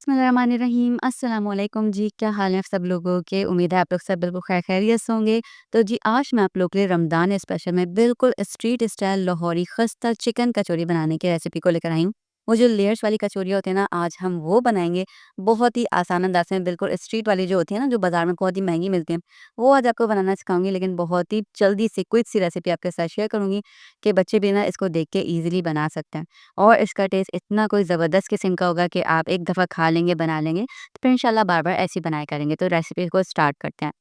बिस्मिल्लाहिर्रहमानिर्रहीम। अस्सलामुअलैकुम जी, क्या हाल है सब लोगों के? उम्मीद है आप लोग सब बिल्कुल खैर खैरियत से होंगे। तो जी आज मैं आप लोग के लिए रमज़ान स्पेशल में बिल्कुल स्ट्रीट स्टाइल लाहौरी खस्ता चिकन कचौरी बनाने की रेसिपी को लेकर आई हूँ। वो जो लेयर्स वाली कचौरी होती है ना, आज हम वो बनाएँगे। बहुत ही आसान अंदाज़ में, बिल्कुल स्ट्रीट वाली जो होती है ना, जो बाज़ार में बहुत ही महँगी मिलती हैं, वो आज आपको बनाना सिखाऊँगी। लेकिन बहुत ही जल्दी से क्विक सी रेसिपी आपके साथ शेयर करूँगी कि बच्चे भी ना इसको देख के ईज़िली बना सकते हैं। और इसका टेस्ट इतना कोई ज़बरदस्त किस्म का होगा कि आप एक दफ़ा खा लेंगे, बना लेंगे, तो फिर इंशाल्लाह बार-बार ऐसे ही बनाया करेंगे। तो रेसिपी को स्टार्ट करते हैं।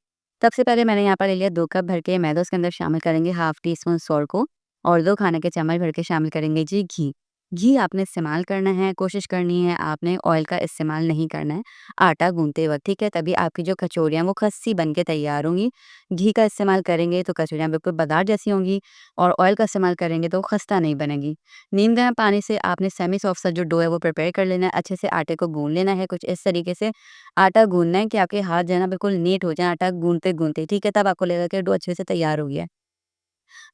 सबसे पहले मैंने यहाँ पर ले लिया 2 कप भर के मैदा, उसके अंदर शामिल करेंगे हाफ़ टी स्पून सॉल्ट को और 2 खाने के चम्मच भर के शामिल करेंगे जी घी। घी आपने इस्तेमाल करना है, कोशिश करनी है आपने ऑयल का इस्तेमाल नहीं करना है, आटा गूँथते वक़्त, ठीक है? तभी आपकी जो कचौरियाँ वो खस्सी बन के तैयार होंगी। घी का इस्तेमाल करेंगे तो कचौरियाँ बिल्कुल बाज़ार जैसी होंगी और ऑयल का इस्तेमाल करेंगे तो खस्ता नहीं बनेगी। नीम गर्म पानी से आपने सेमी सॉफ्ट सा जो डो है वो प्रिपेयर कर लेना है। अच्छे से आटे को गूँध लेना है। कुछ इस तरीके से आटा गूँधना है कि आपके हाथ जो है ना बिल्कुल नीट हो जाए आटा गूँधते-गूँधते, ठीक है? तब आपको लगेगा कि डो अच्छे से तैयार हो गया है।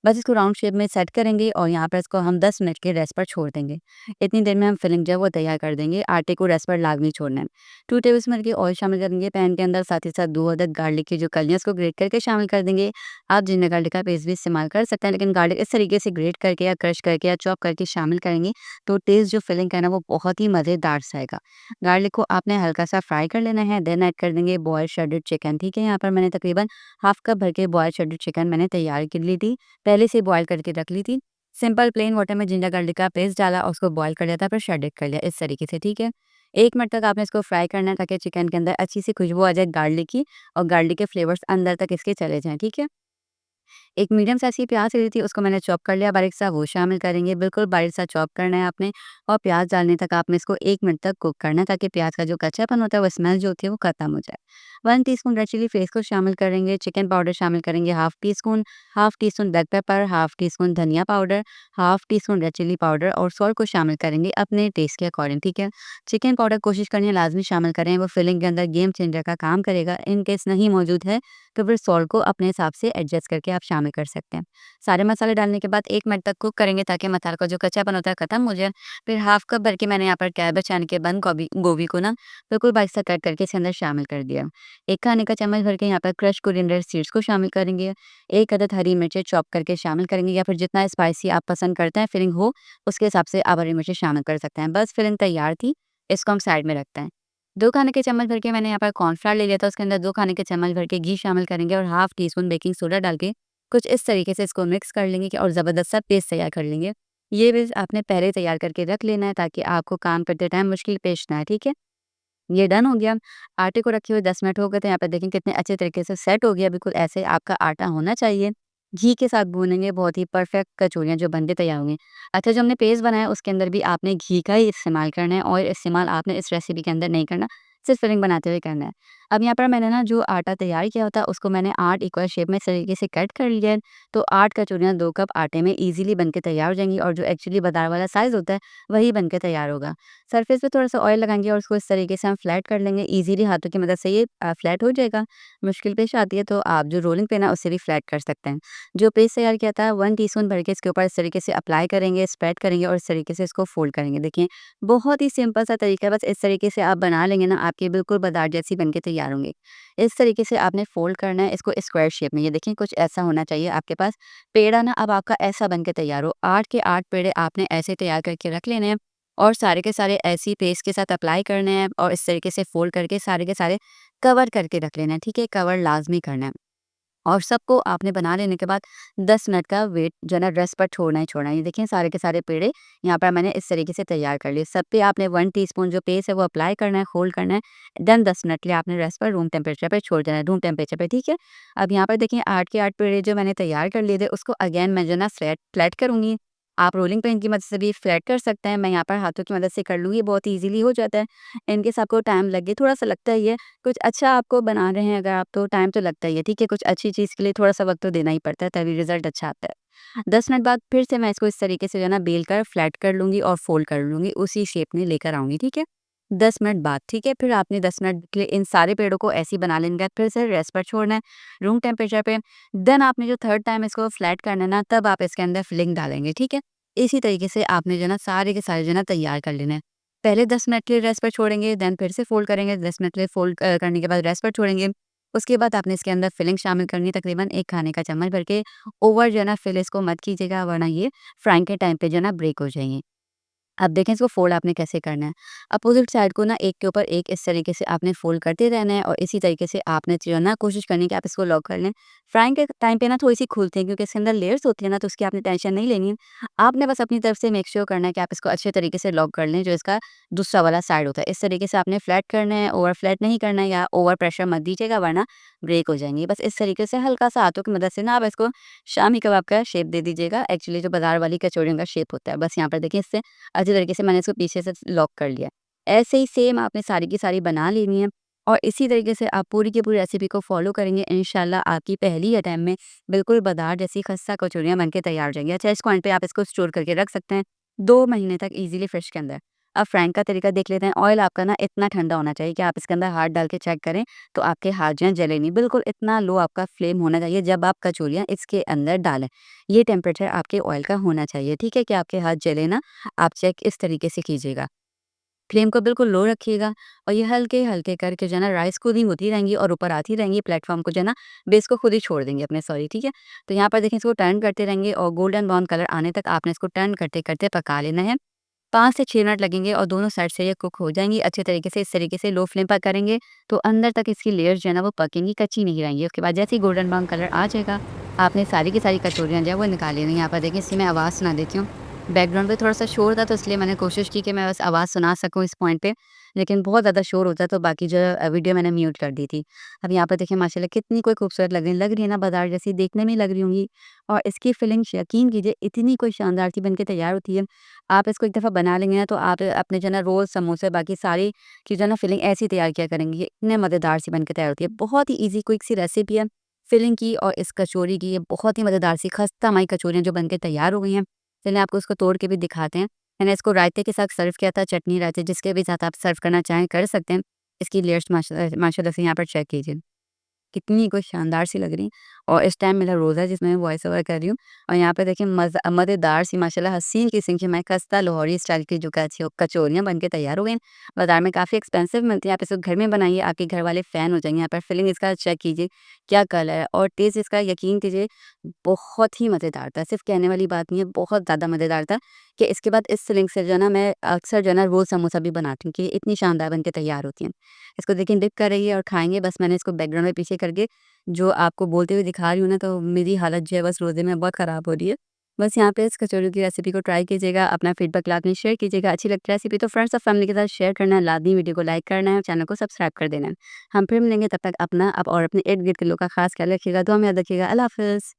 बस इसको राउंड शेप में सेट करेंगे और यहाँ पर इसको हम 10 मिनट के रेस्ट पर छोड़ देंगे। इतनी देर में हम फिलिंग जो है वो तैयार कर देंगे। आटे को रेस्ट पर लाज़मी छोड़ना है। 2 टेबलस्पून की ऑयल शामिल करेंगे पैन के अंदर, साथ ही साथ 2 अदद गार्लिक की जो कलियाँ उसको ग्रेट करके शामिल कर देंगे। आप जिंजर गार्लिक का पेस्ट भी इस्तेमाल कर सकते हैं, लेकिन गार्लिक इस तरीके से ग्रेट करके या क्रश करके या चॉप करके शामिल करेंगे तो टेस्ट जो फिलिंग का है ना वो बहुत ही मज़ेदार सा आएगा। गार्लिक को आपने हल्का सा फ्राई कर लेना है, देन ऐड कर देंगे बॉइल्ड श्रेडेड चिकन, ठीक है? यहाँ पर मैंने तकरीबन हाफ कप भर के बॉइल्ड श्रेडेड चिकन मैंने तैयार कर ली थी। पहले से बॉयल करके रख ली थी। सिंपल प्लेन वाटर में जिंजर गार्लिक का पेस्ट डाला और उसको बॉयल कर लिया था, फिर श्रेडेड कर लिया इस तरीके से, ठीक है? 1 मिनट तक आपने इसको फ्राई करना है ताकि चिकन के अंदर अच्छी सी खुशबू आ जाए गार्लिक की और गार्लिक के फ्लेवर्स अंदर तक इसके चले जाएँ, ठीक है? एक मीडियम साइज़ की प्याज़ ली थी, उसको मैंने चॉप कर लिया बारीक सा, वो शामिल करेंगे। बिल्कुल बारीक सा चॉप करना है आपने और प्याज़ डालने तक आपने इसको 1 मिनट तक कुक करना है ताकि प्याज़ का जो कच्चापन होता है, वो स्मेल जो होती है, वो खत्म हो जाए। 1 टीस्पून रेड चिली फ्लेक्स को शामिल करेंगे, चिकन पाउडर शामिल करेंगे half teaspoon black pepper, half teaspoon धनिया powder, half teaspoon red chili powder और सॉल्ट को शामिल करेंगे अपने टेस्ट के अकॉर्डिंग, ठीक है? चिकन पाउडर कोशिश करनी है लाज़मी शामिल करें, वो फिलिंग के अंदर गेम चेंजर का काम करेगा। इन केस नहीं मौजूद है तो फिर सॉल्ट को अपने हिसाब से एडजस्ट करके आप शामिल कर सकते हैं। सारे मसाले डालने के बाद 1 मिनट तक कुक करेंगे ताकि मसाले का जो कच्चापन होता है खत्म हो जाए। फिर हाफ कप भर के मैंने यहाँ पर कैबेज यानी कि बंद गोभी गोभी को ना बिल्कुल बारीक सा कट करके इसके अंदर शामिल कर दिया। 1 खाने का चम्मच भर के यहाँ पर क्रश कोरिएंडर सीड्स को शामिल करेंगे। 1 अदद हरी मिर्चें चॉप करके शामिल करेंगे या फिर जितना स्पाइसी आप पसंद करते हैं फिलिंग हो, उसके हिसाब से आप हरी मिर्चें शामिल कर सकते हैं। बस फिलिंग तैयार थी, इसको हम साइड में रखते हैं। 2 खाने के चम्मच भर के मैंने यहाँ पर कॉर्नफ्लोर ले लिया था, उसके अंदर 2 खाने के चम्मच भर के घी शामिल करेंगे और half tea spoon baking soda डाल के कुछ इस तरीके से इसको मिक्स कर लेंगे कि और ज़बरदस्त सा पेस्ट तैयार कर लेंगे। ये पेस्ट आपने पहले तैयार करके रख लेना है ताकि आपको काम करते टाइम मुश्किल पेश ना आए, ठीक है? ये डन हो गया। आटे को रखे हुए 10 मिनट हो गए थे, यहाँ पे देखें कितने अच्छे तरीके से सेट हो गया, बिल्कुल ऐसे आपका आटा होना चाहिए। घी के साथ भूनेंगे, बहुत ही परफेक्ट कचौरियाँ जो बन के तैयार होंगी। अच्छा, जो हमने पेस्ट बनाया उसके अंदर भी आपने घी का ही इस्तेमाल करना है, ऑयल इस्तेमाल आपने इस रेसिपी के अंदर नहीं करना, सिर्फ फिलिंग बनाते हुए करना है। अब यहाँ पर मैंने ना जो आटा तैयार किया होता है उसको मैंने 8 इक्वल शेप में इस तरीके से कट कर लिया है। तो 8 कचौरियाँ 2 कप आटे में ईज़िली बन के तैयार हो जाएँगी और जो एक्चुअली बाज़ार वाला साइज़ होता है, वही बन के तैयार होगा। सरफेस पे थोड़ा-सा ऑयल लगाएँगे और उसको इस तरीके से हम फ्लैट कर लेंगे। ईज़िली हाथों की मदद से ये फ्लैट हो जाएगा। मुश्किल पेश आती है तो आप जो रोलिंग पिन है उससे भी फ्लैट कर सकते हैं। जो पेस्ट तैयार किया था 1 टीस्पून भर के इसके ऊपर इस तरीके से अप्लाई करेंगे, स्प्रेड करेंगे और इस तरीके से इसको फ़ोल्ड करेंगे। देखिए, बहुत ही सिंपल सा तरीका है, बस इस तरीके से आप बना लेंगे ना, आपके बिल्कुल बाज़ार जैसी बन के तैयार होंगे। इस तरीके से आपने फ़ोल्ड करना है इसको स्क्वायर शेप में। ये देखिए कुछ ऐसा होना चाहिए आपके पास। पेड़ा ना अब आपका ऐसा बन के तैयार हो। 8 के 8 पेड़े आपने ऐसे तैयार करके रख लेने हैं और सारे के सारे ऐसी पेस्ट के साथ अप्लाई करने हैं और इस तरीके से फ़ोल्ड करके सारे के सारे कवर करके रख लेना है, ठीक है? कवर लाज़मी करना है। और सबको आपने बना लेने के बाद 10 मिनट का वेट जो है ना रेस्ट पर छोड़ना ही छोड़ना है। ये देखिए सारे के सारे पेड़े यहाँ पर मैंने इस तरीके से तैयार कर लिए। सब पे आपने 1 टीस्पून जो पेस्ट है वो अप्लाई करना है, होल्ड करना है। देन 10 मिनट के लिए आपने रेस्ट पर रूम टेम्परेचर पे छोड़ देना है, रूम टेम्परेचर पे, ठीक है? अब यहाँ पर देखिए 8 के 8 पेड़े जो मैंने तैयार कर लिए थे उसको अगेन मैं जो है ना फ्लैट फ्लैट करूँगी। आप रोलिंग पिन की मदद से भी फ्लैट कर सकते हैं। मैं यहाँ पर हाथों की मदद से कर लूँगी, बहुत ईज़िली हो जाता है। इनकेस आपको टाइम लगे, थोड़ा-सा लगता ही है। कुछ अच्छा आपको बना रहे हैं अगर आप तो टाइम तो लगता ही है, ठीक है? कुछ अच्छी चीज़ के लिए थोड़ा-सा वक़्त तो देना ही पड़ता है तभी रिज़ल्ट अच्छा आता है। 10 मिनट बाद फिर से मैं इसको इस तरीके से जो है ना बेल कर फ्लैट कर लूँगी और फ़ोल्ड कर लूँगी, उसी शेप में लेकर आऊँगी, ठीक है? 10 मिनट बाद, ठीक है? फिर आपने 10 मिनट के लिए इन सारे पेड़ों को ऐसे ही बना लेने के बाद फिर से रेस्ट पर छोड़ना है, रूम टेम्परेचर पे। देन आपने जो थर्ड टाइम इसको फ्लैट करना है ना, तब आप इसके अंदर फिलिंग डालेंगे, ठीक है? इसी तरीके से आपने जो है ना सारे के सारे जो है ना तैयार कर लेना है। पहले 10 मिनट के लिए रेस्ट पर छोड़ेंगे, देन फिर से फ़ोल्ड करेंगे, 10 मिनट के लिए फ़ोल्ड करने के बाद रेस्ट पर छोड़ेंगे। उसके बाद आपने इसके अंदर फिलिंग शामिल करनी है, तकरीबन 1 खाने का चम्मच भर के। ओवर जो है ना फिल इसको मत कीजिएगा, वरना ये फ्राइंग के टाइम पे जो है ना ब्रेक हो जाएँगी। अब देखें इसको फ़ोल्ड आपने कैसे करना है। अपोज़िट साइड को ना एक के ऊपर एक इस तरीके से आपने फ़ोल्ड करते रहना है, और इसी तरीके से आपने जो है ना कोशिश करनी है कि आप इसको लॉक कर लें। फ्राइंग के टाइम पे ना थोड़ी-सी खुलती है, क्योंकि इसके अंदर लेयर्स होती है ना, तो उसकी आपने टेंशन नहीं लेनी है। आपने बस अपनी तरफ से मेक श्योर करना है कि आप इसको अच्छे तरीके से लॉक कर लें, जो इसका दूसरा वाला साइड होता है। इस तरीके से आपने फ्लैट करना है, ओवर फ्लैट नहीं करना है, या ओवर प्रेशर मत दीजिएगा, वरना ब्रेक हो जाएँगी। बस इस तरीके से हल्का-सा हाथों की मदद से ना आप इसको शामी कबाब का शेप दे दीजिएगा। एक्चुअली जो बाज़ार वाली कचौड़ियों का शेप होता है, बस यहाँ पर देखिए इससे अच्छी तरीके से मैंने इसको पीछे से लॉक कर लिया। ऐसे ही सेम आपने सारी की सारी बना लेनी है, और इसी तरीके से आप पूरी की पूरी रेसिपी को फ़ॉलो करेंगे, इंशाल्लाह आपकी पहली अटेम्प्ट में बिल्कुल बाज़ार जैसी खस्ता कचौरियाँ बन के तैयार हो जाएँगी। अच्छा, इस पॉइंट पे आप इसको स्टोर करके रख सकते हैं 2 महीने तक ईज़िली फ्रिज के अंदर। अब फ्राइंग का तरीका देख लेते हैं। ऑयल आपका ना इतना ठंडा होना चाहिए कि आप इसके अंदर हाथ डाल के चेक करें, तो आपके हाथ जो हैं जले नहीं। बिल्कुल इतना लो आपका फ्लेम होना चाहिए जब आप कचौरियाँ इसके अंदर डालें। ये टेम्परेचर आपके ऑयल का होना चाहिए, ठीक है? कि आपके हाथ जले ना, आप चेक इस तरीके से कीजिएगा। फ्लेम को बिल्कुल लो रखिएगा, और ये हल्के-हल्के करके जो है ना राइस कुकिंग होती रहेंगी और ऊपर आती रहेंगी, प्लेटफ़ॉर्म को जो है ना बेस को खुद ही छोड़ देंगे अपने, सॉरी, ठीक है? तो यहाँ पर देखिए इसको टर्न करते रहेंगे, और गोल्डन ब्राउन कलर आने तक आपने इसको टर्न करते-करते पका लेना है। 5 से 6 मिनट लगेंगे, और दोनों साइड से ये कुक हो जाएँगी अच्छे तरीके से। इस तरीके से लो फ्लेम पर करेंगे, तो अंदर तक इसकी लेयर्स जो है ना वो पकेंगी, कच्ची नहीं रहेंगी। उसके बाद जैसे ही गोल्डन ब्राउन कलर आ जाएगा, आपने सारी की सारी कचौरियाँ जो है वो निकाल लेनी है। यहाँ पर देखिए इसी में आवाज़ सुना देती हूँ। बैकग्राउंड पे थोड़ा-सा शोर था, तो इसलिए मैंने कोशिश की कि मैं बस आवाज़ सुना सकूँ इस पॉइंट पे, लेकिन बहुत ज़्यादा शोर होता तो बाकी जो वीडियो मैंने म्यूट कर दी थी। अब यहाँ पर देखिए माशाल्लाह कितनी कोई खूबसूरत लग रही है ना, बाज़ार जैसी देखने में ही लग रही होंगी, और इसकी फिलिंग्स यकीन कीजिए इतनी कोई शानदार सी बन के तैयार होती है। आप इसको एक दफ़ा बना लेंगे ना, तो आप अपने जो है ना रोल, समोसे, बाकी सारी की जो है ना फिलिंग ऐसी तैयार किया करेंगी। ये इतने मज़ेदार सी बन के तैयार होती है। बहुत ही ईज़ी क्विक सी रेसिपी है फिलिंग की, और इस कचौरी की। ये बहुत ही मज़ेदार सी खस्ता माई कचौरियाँ जो बन के तैयार हो गई हैं। चलिए आपको इसको तोड़ के भी दिखाते हैं। मैंने इसको रायते के साथ सर्व किया था, चटनी रायते जिसके भी साथ आप सर्व करना चाहें कर सकते हैं। इसकी लेयर्स माशाल्लाह से यहाँ पर चेक कीजिए। कितनी कोई शानदार सी लग रही, और इस टाइम मेरा रोज़ा है जिसमें मैं वॉइस ओवर कर रही हूँ, और यहाँ पे देखिए मज़ेदार सी माशाल्लाह हसीन किस्म की मैं खस्ता लाहौरी स्टाइल की जो कचौरियाँ बन के तैयार हो गई हैं। बाज़ार में काफ़ी एक्सपेंसिव मिलती हैं, आप इसको घर में बनाइए, आपके घर वाले फ़ैन हो जाएँगे। यहाँ पर फिलिंग इसका चेक कीजिए, क्या कलर है, और टेस्ट इसका यकीन कीजिए बहुत ही मज़ेदार था। सिर्फ़ कहने वाली बात नहीं है, बहुत ज़्यादा मज़ेदार था, कि इसके बाद इस फिलिंग से जो है ना मैं अक्सर जो है ना रोज़ समोसा भी बनाती हूँ, कि इतनी शानदार बन के तैयार होती हैं। इसको देखिए डिप कर रही है और खाएँगे, बस मैंने इसको बैकग्राउंड में पीछे करके जो आपको बोलते हुए दिखा रही हूँ ना, तो मेरी हालत जो है बस रोज़े में बहुत ख़राब हो रही है। बस यहाँ पे इस कचौड़ी की रेसिपी को ट्राई कीजिएगा, अपना फीडबैक लास्ट में शेयर कीजिएगा। अच्छी लगती है रेसिपी तो फ्रेंड्स और फैमिली के साथ शेयर करना है, लाज़मी वीडियो को लाइक करना है, चैनल को सब्सक्राइब कर देना है। हम फिर मिलेंगे, तब तक अपना आप और अपने इर्द-गिर्द के लोगों का ख़ास ख्याल रखिएगा। दुआ में याद रखिएगा। अल्लाह हाफ़िज़।